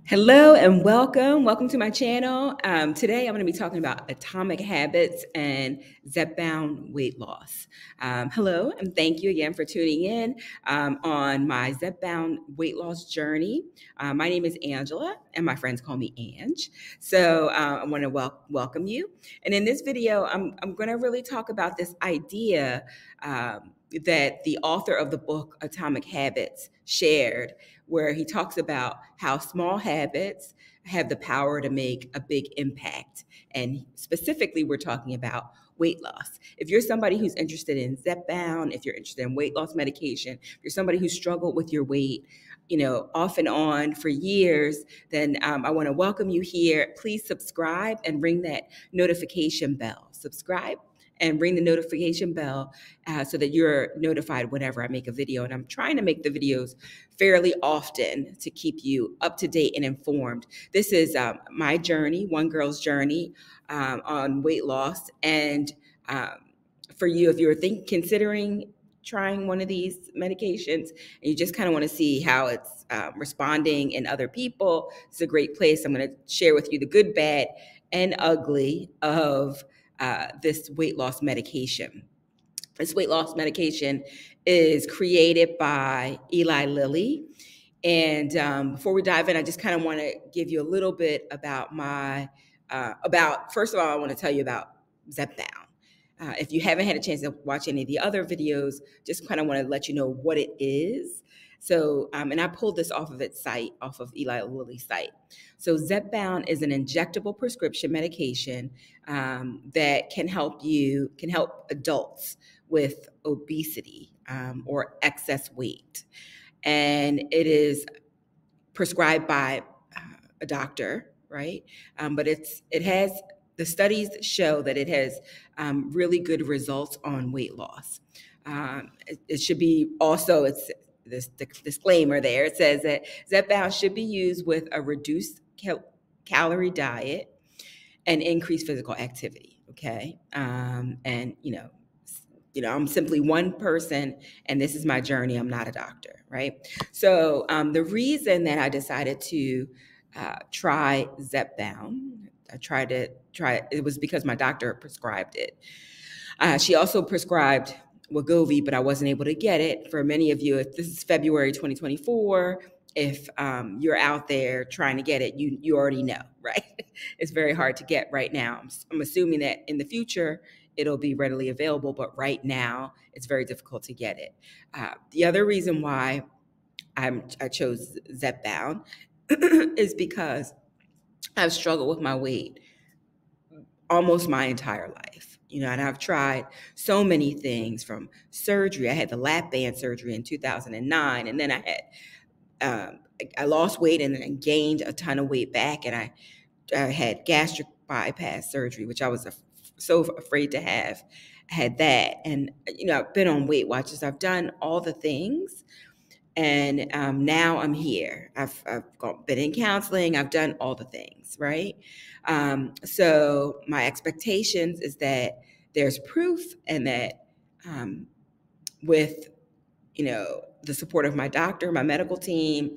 Hello and welcome. Welcome to my channel. Today I'm going to be talking about atomic habits and Zepbound weight loss. Hello and thank you again for tuning in on my Zepbound weight loss journey. My name is Angela and my friends call me Ange. So I want to welcome you. And in this video, I'm going to really talk about this idea that the author of the book Atomic Habits shared, where he talks about how small habits have the power to make a big impact. And specifically, we're talking about weight loss. If you're somebody who's interested in Zepbound, if you're interested in weight loss medication, if you're somebody who struggled with your weight, off and on for years, then I want to welcome you here. Please subscribe and ring that notification bell. Subscribe and ring the notification bell so that you're notified whenever I make a video. And I'm trying to make the videos fairly often to keep you up to date and informed. This is my journey, one girl's journey on weight loss. And for you, if you're considering trying one of these medications and you just kind of want to see how it's responding in other people, it's a great place. I'm going to share with you the good, bad, and ugly of this weight loss medication. This weight loss medication is created by Eli Lilly. And before we dive in, I just kind of want to give you a little bit about first of all, I want to tell you about Zepbound. If you haven't had a chance to watch any of the other videos, just kind of want to let you know what it is. So, and I pulled this off of its site, off of Eli Lilly's site. So Zepbound is an injectable prescription medication that can help adults with obesity or excess weight. And it is prescribed by a doctor, right? But the studies show that it has really good results on weight loss. It should be also, it's this disclaimer there. It says that Zepbound should be used with a reduced calorie diet and increased physical activity. Okay. And I'm simply one person and this is my journey. I'm not a doctor. Right. So the reason that I decided to try Zepbound, it was because my doctor prescribed it. She also prescribed Wegovy, but I wasn't able to get it. For many of you, if this is February 2024, if you're out there trying to get it, you already know, right? It's very hard to get right now. I'm assuming that in the future, it'll be readily available, but right now, it's very difficult to get it. The other reason why I chose Zepbound is because I've struggled with my weight almost my entire life. And I've tried so many things, from surgery. I had the lap band surgery in 2009, and then I lost weight and then gained a ton of weight back, and I had gastric bypass surgery, which I was so afraid to have. I had that, and I've been on Weight Watchers. I've done all the things, and now I'm here. I've been in counseling. I've done all the things, right? So my expectations is that there's proof, and that with the support of my doctor, my medical team,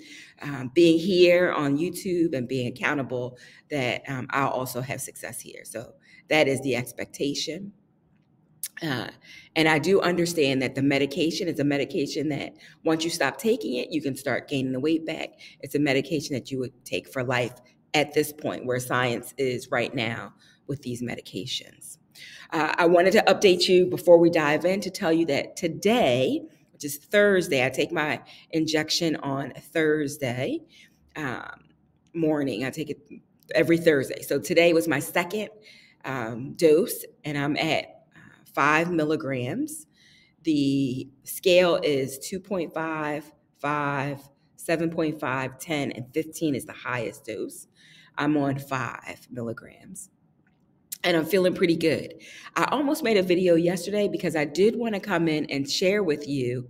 being here on YouTube and being accountable, that I'll also have success here. So that is the expectation. And I do understand that the medication is a medication that once you stop taking it, you can start gaining the weight back. It's a medication that you would take for life at this point, where science is right now with these medications. I wanted to update you before we dive in to tell you that today, which is Thursday, I take my injection on Thursday morning. I take it every Thursday. So today was my second dose, and I'm at 5 milligrams. The scale is 2.5, 5, 7.5, 10, and 15 is the highest dose. I'm on 5 milligrams. And I'm feeling pretty good. I almost made a video yesterday because I did want to come in and share with you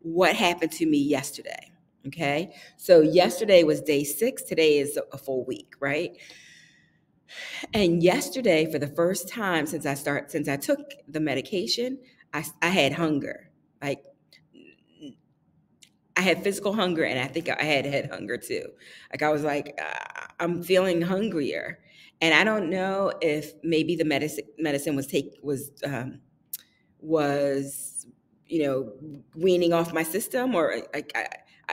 what happened to me yesterday. Okay. So yesterday was day 6. Today is a full week, right? And yesterday, for the first time since I took the medication, I had hunger. Like, I had physical hunger, and I think I had head hunger too. Like I was like, I'm feeling hungrier, and I don't know if maybe the medicine was weaning off my system, or like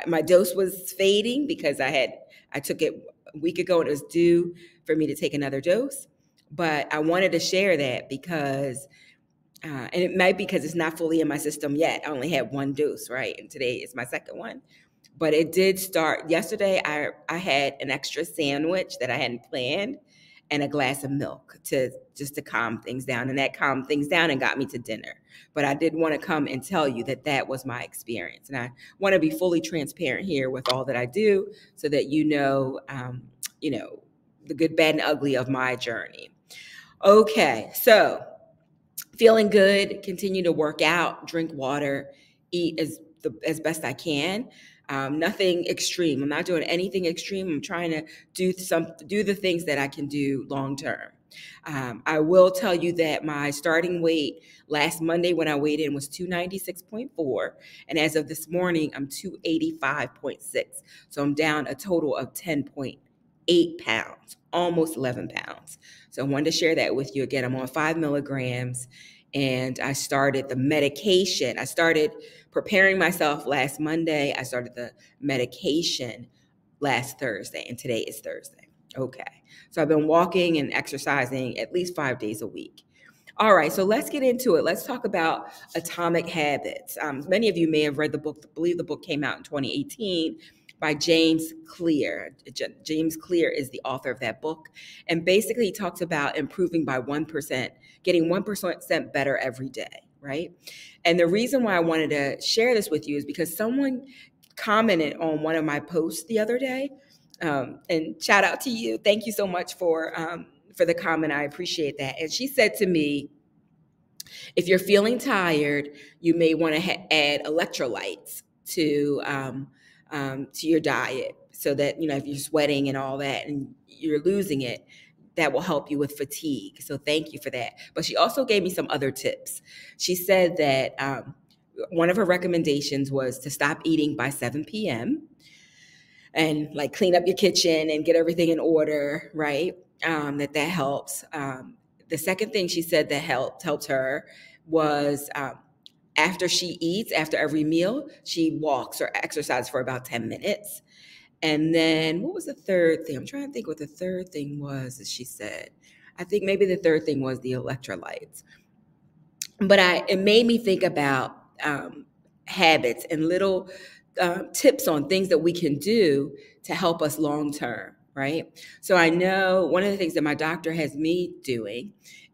my dose was fading because I took it a week ago and it was due for me to take another dose. But I wanted to share that because and it might be because it's not fully in my system yet. I only had one dose, right? And today is my second one. But it did start yesterday. I had an extra sandwich that I hadn't planned and a glass of milk to calm things down. And that calmed things down and got me to dinner. But I did want to come and tell you that that was my experience. And I want to be fully transparent here with all that I do so that you know, the good, bad, and ugly of my journey. Okay, so feeling good, continue to work out, drink water, eat as best I can. Nothing extreme. I'm not doing anything extreme. I'm trying to do the things that I can do long term. I will tell you that my starting weight last Monday when I weighed in was 296.4, and as of this morning, I'm 285.6. So I'm down a total of 10.8 pounds, almost 11 pounds. So I wanted to share that with you. Again, I'm on 5 milligrams, and I started the medication. I started preparing myself last Monday. I started the medication last Thursday, and today is Thursday. Okay. So I've been walking and exercising at least 5 days a week. All right, so let's get into it. Let's talk about Atomic Habits. Many of you may have read the book. I believe the book came out in 2018 by James Clear. James Clear is the author of that book. And basically he talks about improving by 1%, getting 1% better every day, right? And the reason why I wanted to share this with you is because someone commented on one of my posts the other day. And shout out to you. Thank you so much for the comment. I appreciate that. And she said to me, if you're feeling tired, you may want to add electrolytes to your diet, so that if you're sweating and all that and you're losing it, that will help you with fatigue. So thank you for that. But she also gave me some other tips. She said that one of her recommendations was to stop eating by 7 p.m. and like clean up your kitchen and get everything in order, right? That helps. The second thing she said that helped her was after she eats, after every meal, she walks or exercises for about 10 minutes. And then what was the third thing? I'm trying to think what the third thing was that she said. I think maybe the third thing was the electrolytes. But it made me think about habits and little tips on things that we can do to help us long term, right? So I know one of the things that my doctor has me doing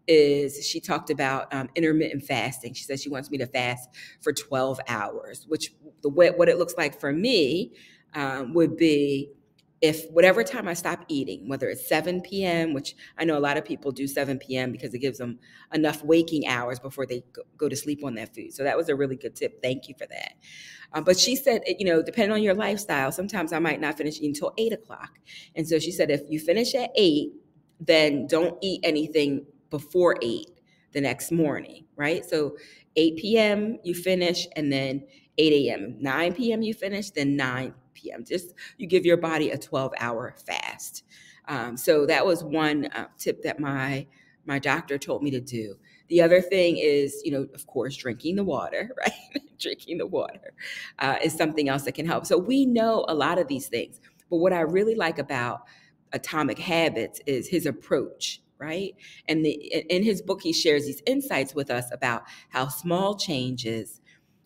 is she talked about intermittent fasting. She said she wants me to fast for 12 hours, which what it looks like for me would be if whatever time I stop eating, whether it's 7 p.m., which I know a lot of people do 7 p.m. because it gives them enough waking hours before they go to sleep on that food. So that was a really good tip. Thank you for that. But she said, depending on your lifestyle, sometimes I might not finish eating until 8 o'clock. And so she said, if you finish at 8, then don't eat anything before 8 the next morning, right? So 8 p.m. you finish, and then 8 a.m. 9 p.m. you finish, then 9 p.m. Just you give your body a 12-hour fast. So that was one tip that my doctor told me to do. The other thing is, of course, drinking the water, right? Drinking the water is something else that can help. So we know a lot of these things, but what I really like about Atomic Habits is his approach, right? And in his book, he shares these insights with us about how small changes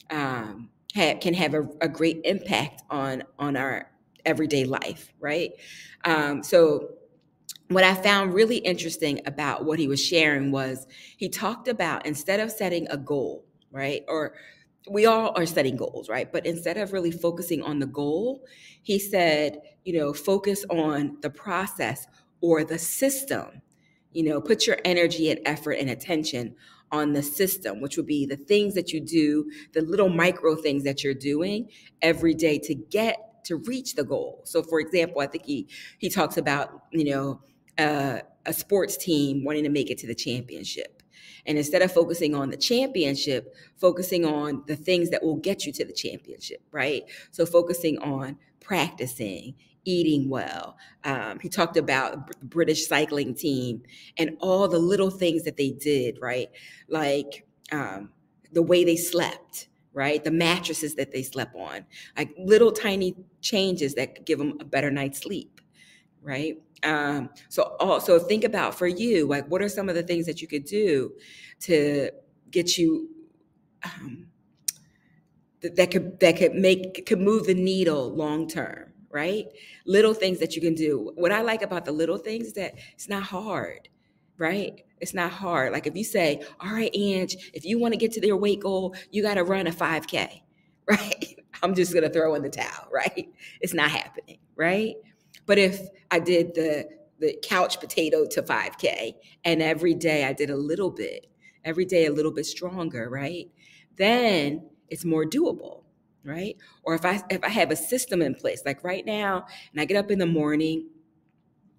can have a great impact on our everyday life, right? So what I found really interesting about what he was sharing was he talked about, instead of setting a goal, right? Or we all are setting goals, right? But instead of really focusing on the goal, he said, focus on the process or the system. Put your energy and effort and attention on the system, which would be the things that you do, the little micro things that you're doing every day to reach the goal. So for example, I think he talks about, a sports team wanting to make it to the championship. And instead of focusing on the championship, focusing on the things that will get you to the championship, right? So focusing on practicing, eating well. He talked about the British cycling team and all the little things that they did, right? Like the way they slept, right? The mattresses that they slept on, like little tiny changes that could give them a better night's sleep, right? So also think about for you, like what are some of the things that you could do to get you that could move the needle long term, right? Little things that you can do. What I like about the little things is that it's not hard, right? It's not hard. Like if you say, all right, Ange, if you want to get to their weight goal, you got to run a 5K, right? I'm just going to throw in the towel, right? It's not happening, right? But if I did the couch potato to 5K and every day I did a little bit, every day a little bit stronger, right? Then it's more doable, right? Or if I have a system in place, like right now, and I get up in the morning,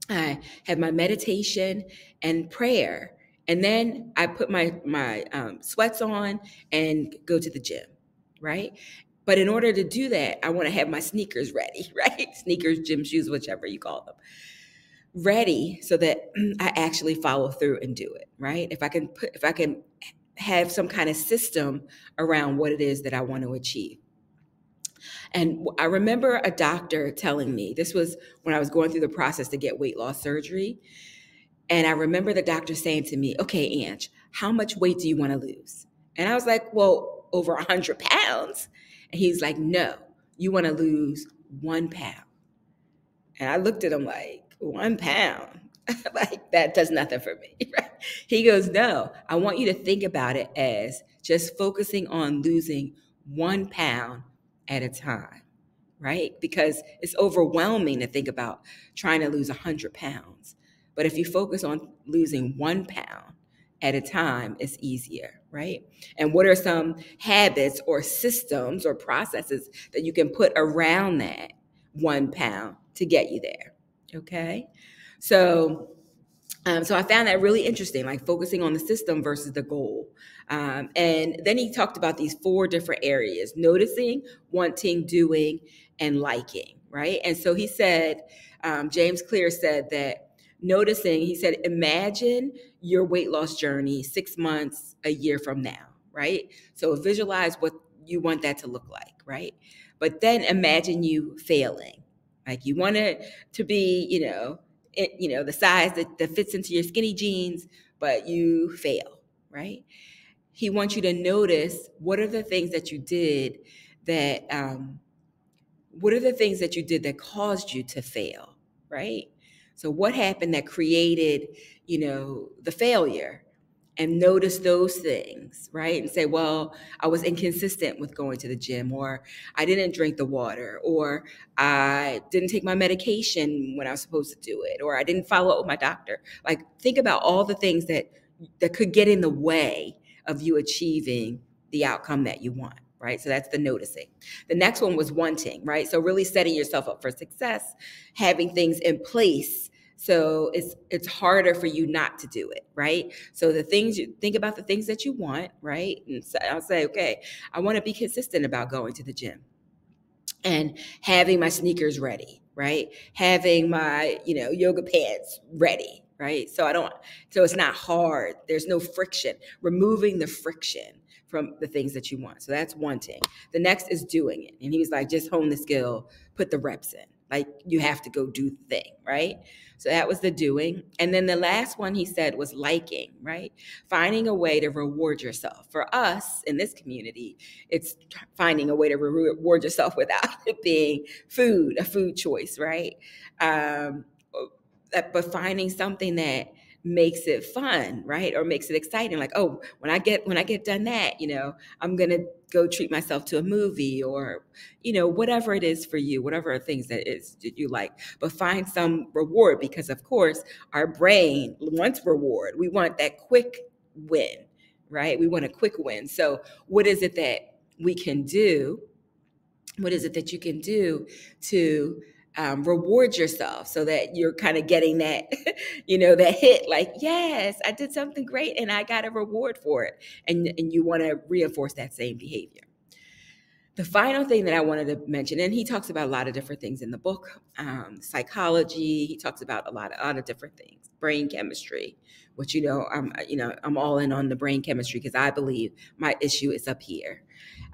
I have my meditation and prayer, and then I put my sweats on and go to the gym, right? But in order to do that, I want to have my sneakers ready, right? Sneakers, gym shoes, whichever you call them, ready so that I actually follow through and do it, right? If I can have some kind of system around what it is that I want to achieve. And I remember a doctor telling me, this was when I was going through the process to get weight loss surgery. And I remember the doctor saying to me, okay, Ange, how much weight do you want to lose? And I was like, well, over 100 pounds. And he's like, no, you want to lose 1 pound. And I looked at him like, 1 pound? Like, that does nothing for me. Right? He goes, no, I want you to think about it as just focusing on losing 1 pound at a time, right? Because it's overwhelming to think about trying to lose 100 pounds. But if you focus on losing 1 pound at a time, it's easier, right? And what are some habits or systems or processes that you can put around that 1 pound to get you there, okay? So I found that really interesting, like focusing on the system versus the goal. And then he talked about these 4 different areas: noticing, wanting, doing, and liking, right? And so he said, James Clear said that noticing, he said, imagine your weight loss journey 6 months, a year from now, right? So visualize what you want that to look like, right? But then imagine you failing. Like you want it to be, the size that fits into your skinny jeans, but you fail, right? He wants you to notice what are the things that you did that caused you to fail, right? So what happened that created, the failure? And notice those things, right? And say, well, I was inconsistent with going to the gym, or I didn't drink the water, or I didn't take my medication when I was supposed to do it, or I didn't follow up with my doctor. Like, think about all the things that could get in the way of you achieving the outcome that you want, right? So that's the noticing. The next one was wanting, right? So really setting yourself up for success, having things in place so it's harder for you not to do it, right? So the things you think about, the things that you want, right? And so I'll say, okay, I want to be consistent about going to the gym and having my sneakers ready, right? Having my, yoga pants ready, right? So it's not hard. There's no friction. Removing the friction from the things that you want. So that's wanting. The next is doing it. And he was like, just hone the skill, put the reps in. Like you have to go do the thing, right? So that was the doing. And then the last one he said was liking, right? Finding a way to reward yourself. For us in this community, it's finding a way to reward yourself without it being a food choice, right? But finding something that makes it fun, right? Or makes it exciting. Like, oh, when I get done that, I'm going to go treat myself to a movie or, whatever it is for you, whatever things that you like, but find some reward because of course our brain wants reward. We want that quick win, right? We want a quick win. So what is it that we can do? What is it that you can do to reward yourself so that you're kind of getting that, that hit, like, yes, I did something great and I got a reward for it. And you want to reinforce that same behavior. The final thing that I wanted to mention, and he talks about a lot of different things in the book, psychology. He talks about a lot of different things, brain chemistry, which I'm all in on the brain chemistry because I believe my issue is up here.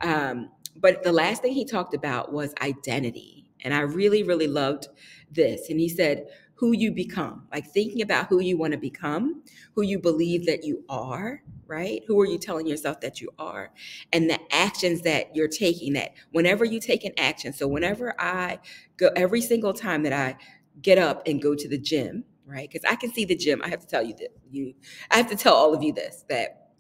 But the last thing he talked about was identity, and I really, really loved this. And he said, who you become, like thinking about who you want to become, who you believe that you are, right? Who are you telling yourself that you are? And the actions that you're taking, that whenever you take an action. So whenever I go, every single time that I get up and go to the gym, right? Because I can see the gym. I have to tell you that I have to tell all of you this, that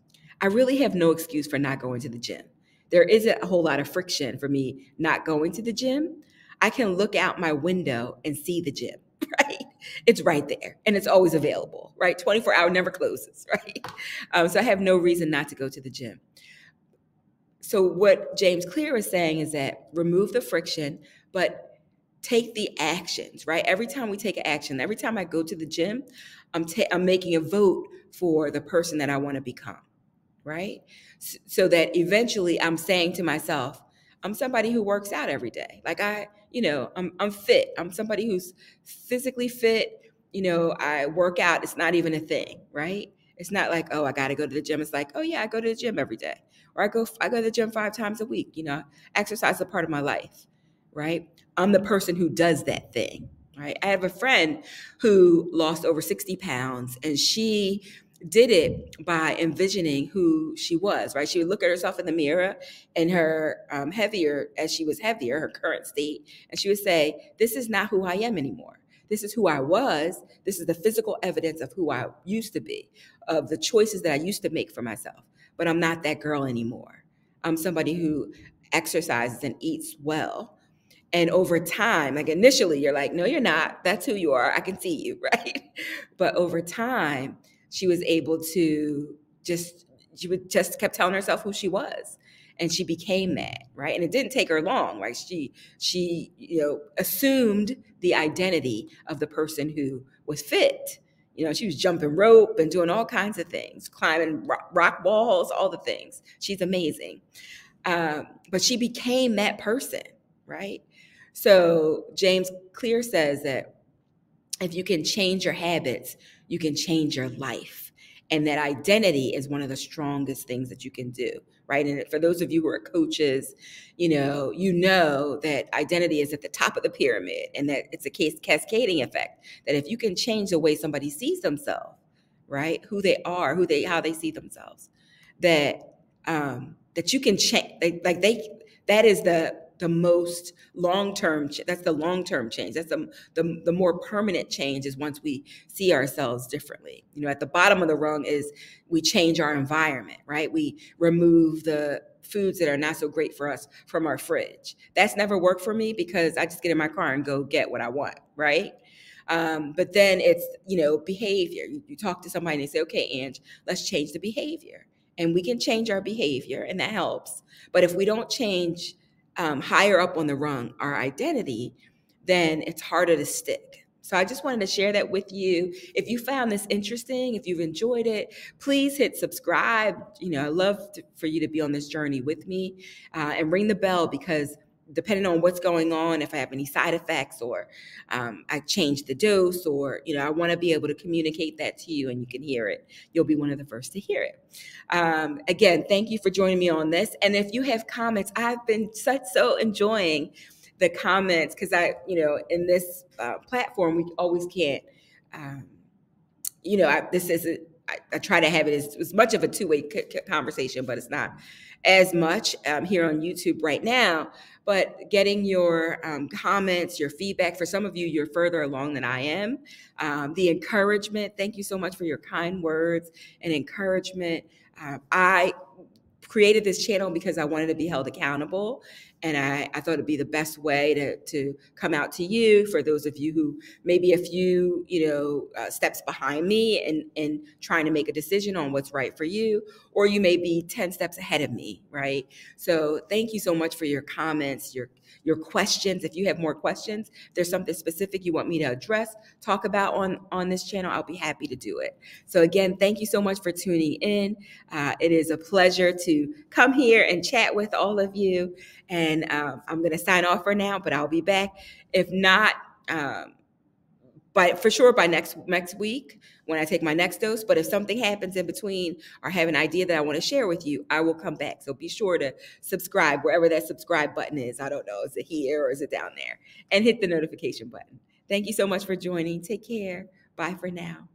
I really have no excuse for not going to the gym. There isn't a whole lot of friction for me not going to the gym. I can look out my window and see the gym, right? It's right there and it's always available, right? 24-hour, never closes, right? So I have no reason not to go to the gym. So what James Clear is saying is that remove the friction, but take the actions, right? Every time we take an action, every time I go to the gym, I'm making a vote for the person that I want to become, right? So that eventually I'm saying to myself, I'm somebody who works out every day. Like I'm fit. I'm somebody who's physically fit. I work out. It's not even a thing, right? It's not like, oh, I got to go to the gym. It's like, oh yeah, I go to the gym every day. Or I go to the gym 5 times a week. Exercise is a part of my life, right? I'm the person who does that thing, right? I have a friend who lost over 60 pounds and she did it by envisioning who she was, right? She would look at herself in the mirror and her as she was heavier, her current state, and she would say, this is not who I am anymore. This is who I was. This is the physical evidence of who I used to be, of the choices that I used to make for myself. But I'm not that girl anymore. I'm somebody who exercises and eats well. And over time, like initially, you're like, no, you're not. That's who you are. I can see you, right? But over time, she was able to she just kept telling herself who she was. And she became that, right? And it didn't take her long, right? She assumed the identity of the person who was fit. She was jumping rope and doing all kinds of things, climbing rock walls, all the things. She's amazing. But she became that person, right? So James Clear says that if you can change your habits, you can change your life. And that identity is one of the strongest things that you can do, right? And for those of you who are coaches, you know that identity is at the top of the pyramid and that it's a cascading effect. That if you can change the way somebody sees themselves, right? Who they are, how they see themselves, that you can change, that is the most long-term, that's the long-term change. That's the more permanent change is once we see ourselves differently. At the bottom of the rung is we change our environment, right? We remove the foods that are not so great for us from our fridge. That's never worked for me because I just get in my car and go get what I want, right? But then it's, behavior. You talk to somebody and they say, okay, Ange, let's change the behavior. And we can change our behavior and that helps. But if we don't change higher up on the rung, our identity, then it's harder to stick. So I just wanted to share that with you. If you found this interesting, if you've enjoyed it, please hit subscribe. I love for you to be on this journey with me and ring the bell because depending on what's going on, if I have any side effects or I change the dose or, I want to be able to communicate that to you and you can hear it. You'll be one of the first to hear it. Again, thank you for joining me on this. And if you have comments, I've been so enjoying the comments because in this platform, we always can't, I try to have it as much of a two-way conversation, but it's not as much here on YouTube right now. But getting your comments, your feedback, for some of you, you're further along than I am. The encouragement, thank you so much for your kind words and encouragement. I created this channel because I wanted to be held accountable And I thought it'd be the best way to come out to you, for those of you who may be a few, steps behind me and trying to make a decision on what's right for you, or you may be 10 steps ahead of me, right? So thank you so much for your comments, your questions. If you have more questions, if there's something specific you want me to address, talk about on this channel, I'll be happy to do it. So again, thank you so much for tuning in. It is a pleasure to come here and chat with all of you. And I'm going to sign off for now, but I'll be back. If not, for sure by next week when I take my next dose. But if something happens in between or have an idea that I want to share with you, I will come back. So be sure to subscribe wherever that subscribe button is. I don't know, is it here or is it down there? And hit the notification button. Thank you so much for joining. Take care. Bye for now.